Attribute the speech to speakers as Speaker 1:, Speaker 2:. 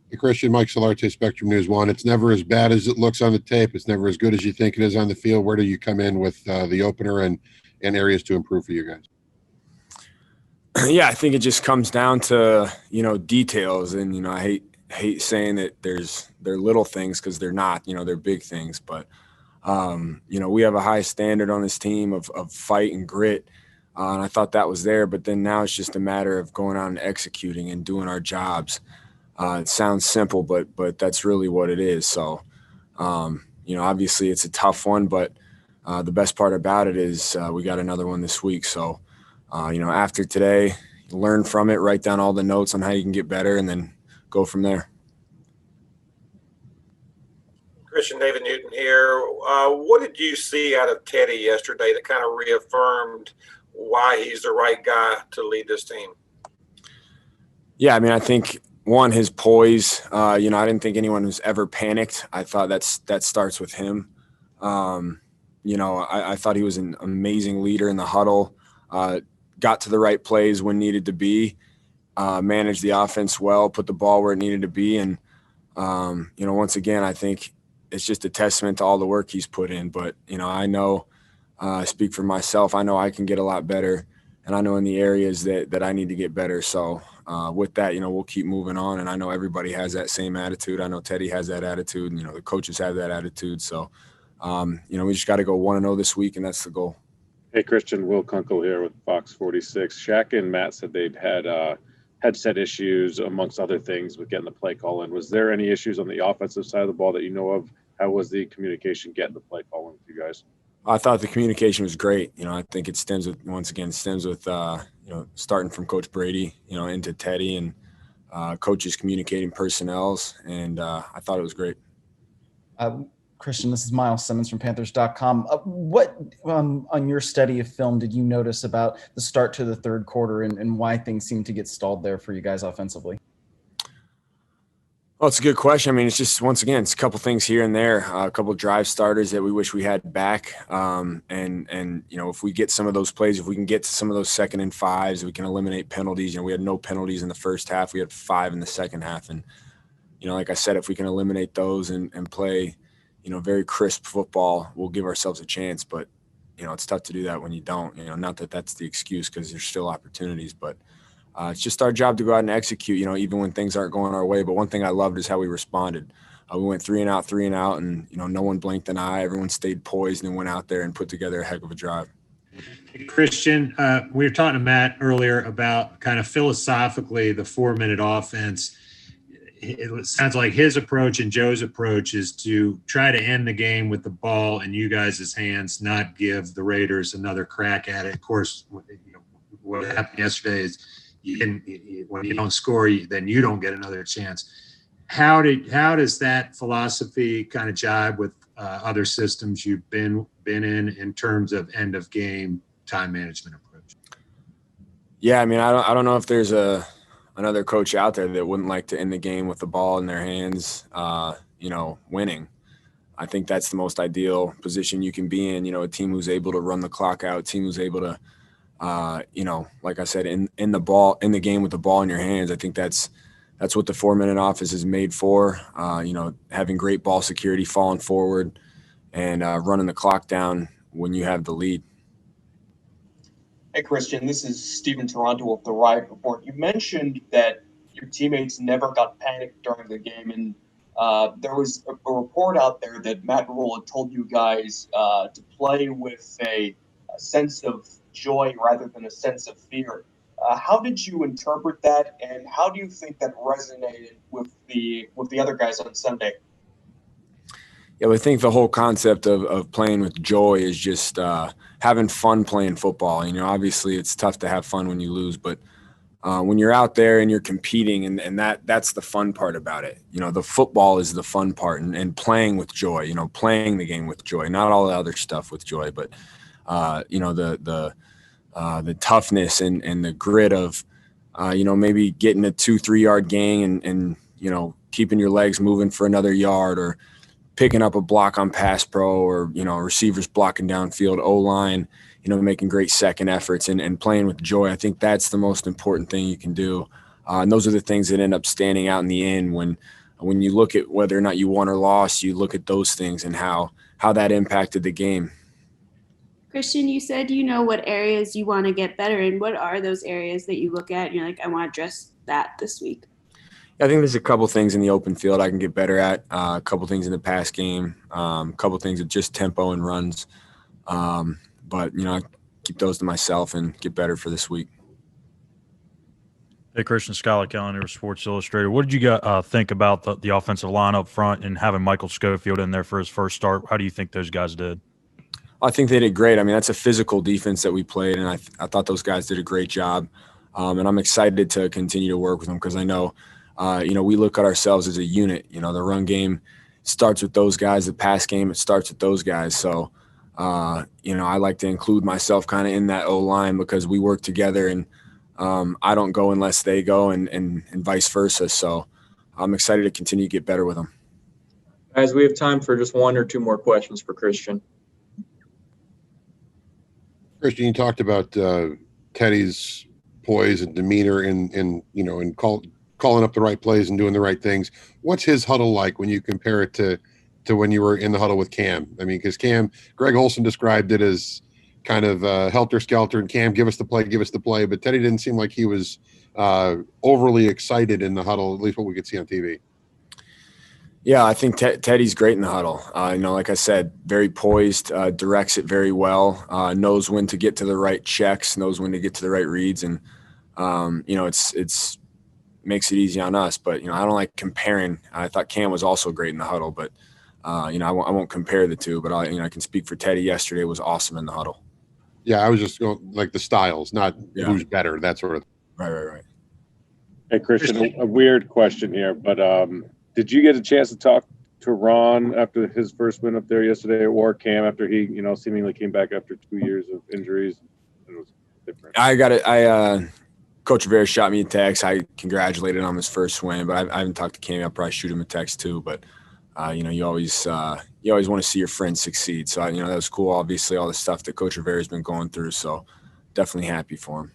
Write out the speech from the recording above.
Speaker 1: Hey, Christian, Mike Solarte, Spectrum News 1. It's never as bad as it looks on the tape. It's never as good as you think it is on the field. Where do you come in with the opener and areas to improve for you guys?
Speaker 2: Yeah, I think it just comes down to, details. And, I hate saying that they're little things because they're not, they're big things. But, we have a high standard on this team of fight and grit. And I thought that was there. But then now it's just a matter of going out and executing and doing our jobs. It sounds simple, but that's really what it is. So, obviously it's a tough one, but the best part about it is we got another one this week. So, after today, learn from it, write down all the notes on how you can get better, and then go from there.
Speaker 3: Christian, David Newton here. What did you see out of Teddy yesterday that kind of reaffirmed why he's the right guy to lead this team?
Speaker 2: Yeah, I think one, his poise. I didn't think anyone who's ever panicked. I thought that starts with him. I thought he was an amazing leader in the huddle. Got to the right plays when needed to be, managed the offense well, put the ball where it needed to be. And, once again, I think it's just a testament to all the work he's put in. But, I know, I speak for myself, I know I can get a lot better, and I know in the areas that I need to get better. So with that, we'll keep moving on. And I know everybody has that same attitude. I know Teddy has that attitude, and, the coaches have that attitude. So, we just got to go 1-0 this week, and that's the goal.
Speaker 4: Hey, Christian, Will Kunkel here with Fox 46. Shaq and Matt said they'd had headset issues, amongst other things, with getting the play call in. Was there any issues on the offensive side of the ball that you know of? How was the communication getting the play call in with you guys?
Speaker 2: I thought the communication was great. I think it stems with starting from Coach Brady, into Teddy and coaches communicating personnels. And I thought it was great.
Speaker 5: Christian, this is Miles Simmons from Panthers.com. What on your study of film did you notice about the start to the third quarter and why things seem to get stalled there for you guys offensively?
Speaker 2: Well, it's a good question. It's just, once again, it's a couple things here and there, a couple of drive starters that we wish we had back. And if we get some of those plays, if we can get to some of those 2nd and 5s, we can eliminate penalties. We had no penalties in the first half. We had 5 in the second half. And, like I said, if we can eliminate those and play – very crisp football, we'll give ourselves a chance. But, it's tough to do that when you don't. Not that that's the excuse, because there's still opportunities. But it's just our job to go out and execute, even when things aren't going our way. But one thing I loved is how we responded. We went 3 and out, and, no one blinked an eye. Everyone stayed poised and went out there and put together a heck of a drive.
Speaker 6: Christian, we were talking to Matt earlier about kind of philosophically the 4-minute offense. It sounds like his approach and Joe's approach is to try to end the game with the ball in you guys' hands, not give the Raiders another crack at it. Of course, what happened yesterday is when you don't score, then you don't get another chance. How does that philosophy kind of jibe with other systems you've been in terms of end of game time management approach?
Speaker 2: Yeah, I don't know if there's another coach out there that wouldn't like to end the game with the ball in their hands, winning. I think that's the most ideal position you can be in, a team who's able to run the clock out, a team who's able to, like I said, in the game with the ball in your hands. I think that's what the 4-minute offense is made for, having great ball security, falling forward, and running the clock down when you have the lead.
Speaker 7: Hey, Christian, this is Stephen Toronto of the Riot Report. You mentioned that your teammates never got panicked during the game, and there was a report out there that Matt Rule had told you guys to play with a sense of joy rather than a sense of fear. How did you interpret that, and how do you think that resonated with the other guys on Sunday?
Speaker 2: Yeah, I think the whole concept of playing with joy is just having fun playing football. Obviously it's tough to have fun when you lose, but when you're out there and you're competing, and that's the fun part about it. The football is the fun part, and playing with joy, playing the game with joy, not all the other stuff with joy, but the toughness and the grit of, maybe getting a 2-3 yard gain and keeping your legs moving for another yard, or picking up a block on pass pro, or, receivers blocking downfield, O-line, making great second efforts and playing with joy. I think that's the most important thing you can do. And those are the things that end up standing out in the end when you look at whether or not you won or lost. You look at those things and how that impacted the game.
Speaker 8: Christian, you said you know what areas you want to get better in. What are those areas that you look at and you're like, I want to address that this week?
Speaker 2: I think there's a couple things in the open field I can get better at, a couple things in the pass game, a couple things with just tempo and runs. But, I keep those to myself and get better for this week.
Speaker 9: Hey, Christian, Skylar Kellen here with Sports Illustrated. What did you think about the offensive line up front and having Michael Schofield in there for his first start? How do you think those guys did?
Speaker 2: I think they did great. I mean, that's a physical defense that we played, and I thought those guys did a great job. And I'm excited to continue to work with them because I know, we look at ourselves as a unit. The run game starts with those guys. The pass game, it starts with those guys. So, I like to include myself kind of in that O-line because we work together, and I don't go unless they go and vice versa. So I'm excited to continue to get better with them.
Speaker 10: Guys, we have time for just one or two more questions for Christian.
Speaker 1: Christian, you talked about Teddy's poise and demeanor in calling up the right plays and doing the right things. What's his huddle like when you compare it to when you were in the huddle with Cam? I mean, because Greg Olson described it as kind of helter-skelter, and Cam, give us the play. But Teddy didn't seem like he was overly excited in the huddle, at least what we could see on TV.
Speaker 2: Yeah, I think Teddy's great in the huddle. Like I said, very poised, directs it very well, knows when to get to the right checks, knows when to get to the right reads, and it's makes it easy on us. But I don't like comparing. I thought Cam was also great in the huddle, but I won't compare the two. But I can speak for Teddy. Yesterday was awesome in the huddle.
Speaker 1: Yeah, I was just going like the styles, not who's better, that sort of thing.
Speaker 2: Right.
Speaker 4: Hey, Christian, a weird question here, but did you get a chance to talk to Ron after his first win up there yesterday, or Cam after he, seemingly came back after 2 years of injuries? It was different.
Speaker 2: I got it. Coach Rivera shot me a text. I congratulated him on his first win, but I haven't talked to Cam. I'll probably shoot him a text too. But you always want to see your friends succeed. So that was cool. Obviously, all the stuff that Coach Rivera's been going through. So definitely happy for him.